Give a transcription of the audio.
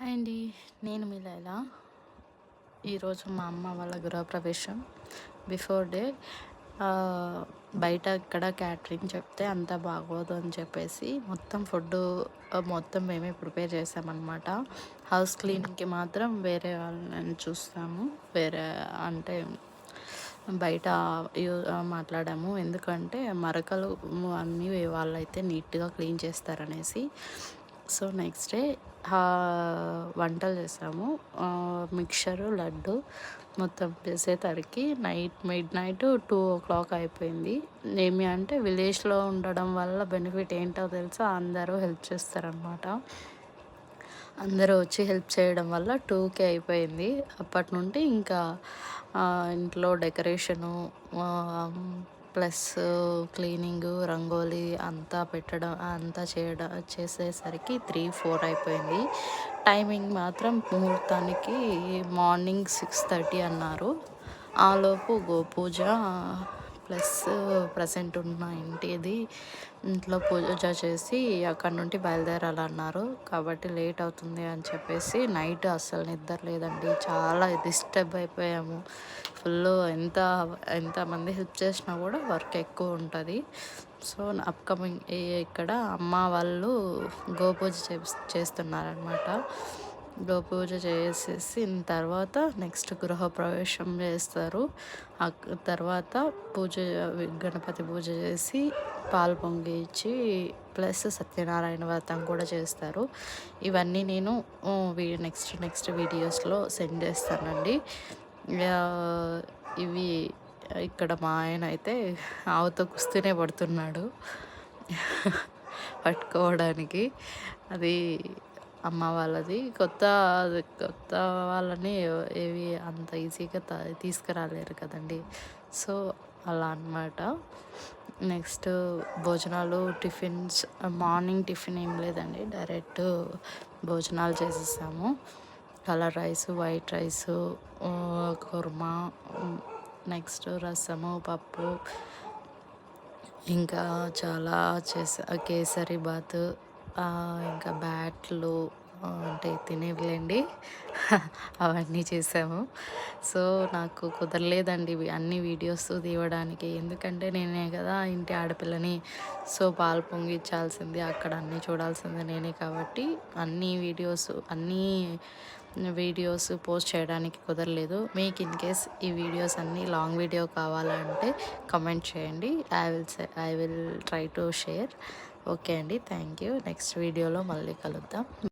Hi అండి. నేను మీ లైలా. ఈరోజు మా అమ్మ వాళ్ళ గృహప్రవేశం. బిఫోర్ డే బయట ఇక్కడ క్యాటరింగ్ చెప్తే అంత బాగోదు అని చెప్పేసి మొత్తం ఫుడ్డు మొత్తం మేమే ప్రిపేర్ చేసామన్నమాట. హౌస్ క్లీనింగ్కి మాత్రం వేరే వాళ్ళని చూస్తాము. వేరే అంటే బయట మాట్లాడాము. ఎందుకంటే మరకలు అన్నీ వాళ్ళైతే నీట్గా క్లీన్ చేస్తారనేసి. సో నెక్స్ట్ డే వంటలు చేసాము. మిక్చరు, లడ్డు మొత్తం చేసేసరికి మిడ్ నైట్ 2 o'clock అయిపోయింది. ఏమి అంటే విలేజ్లో ఉండడం వల్ల బెనిఫిట్ ఏంటో తెలుసా, అందరూ హెల్ప్ చేస్తారనమాట. అందరూ వచ్చి హెల్ప్ చేయడం వల్ల 2కి అయిపోయింది. అప్పటి నుండి ఇంకా ఇంట్లో డెకరేషను ప్లస్ క్లీనింగు, రంగోలీ అంతా పెట్టడం అంతా చేసేసరికి 3-4 అయిపోయింది. టైమింగ్ మాత్రం ముహూర్తానికి మార్నింగ్ 6:30 అన్నారు. ఆలోపు గోపూజ ప్లస్ ప్రజెంట్ ఉన్న ఇంట్లో పూజ చేసి అక్కడ నుండి బయలుదేరాలన్నారు. కాబట్టి లేట్ అవుతుంది అని చెప్పేసి నైట్ అస్సలు నిద్ర లేదండి. చాలా డిస్టర్బ్ అయిపోయాము. ఫుల్ ఎంతమంది హెల్ప్ చేసినా కూడా వర్క్ ఎక్కువ ఉంటుంది. సో అప్కమింగ్ ఇక్కడ అమ్మ వాళ్ళు గోపూజ చేస్తున్నారనమాట. గోపూజ చేసేసిన తర్వాత నెక్స్ట్ గృహప్రవేశం చేస్తారు. తర్వాత గణపతి పూజ చేసి పాలు పొంగిచ్చి ప్లస్ సత్యనారాయణ వ్రతం కూడా చేస్తారు. ఇవన్నీ నేను నెక్స్ట్ వీడియోస్లో సెండ్ చేస్తానండి. ఇవి ఇక్కడ మా ఆయన అయితే ఆవుతో కుస్తీనే పడుతున్నాడు పట్టుకోవడానికి. అది అమ్మ వాళ్ళది. కొత్త వాళ్ళని ఏవి అంత ఈజీగా తీసుకురాలేరు కదండి. సో అలా అన్నమాట. నెక్స్ట్ భోజనాలు, టిఫిన్స్. మార్నింగ్ టిఫిన్ ఏం లేదండి, డైరెక్ట్ భోజనాలు చేసేసాము. Colour rice, white rice, kurma, next రసము, పప్పు, ఇంకా చాలా కేసరి బాత్, ఇంకా బ్యాట్లు అంటే తినేవిలేండి అవన్నీ చేసాము. సో నాకు కుదరలేదండి అన్ని వీడియోస్ తీయడానికి. ఎందుకంటే నేనే కదా ఇంటి ఆడపిల్లని. సో పాలు పొంగిచ్చాల్సింది, అక్కడ అన్నీ చూడాల్సింది నేనే. కాబట్టి అన్ని వీడియోస్ పోస్ట్ చేయడానికి కుదరలేదు. మీకు ఇన్ కేస్ ఈ వీడియోస్ అన్నీ లాంగ్ వీడియో కావాలంటే కమెంట్ చేయండి. I will try to share. Okay అండి, థ్యాంక్ యూ. నెక్స్ట్ వీడియోలో మళ్ళీ కలుద్దాం.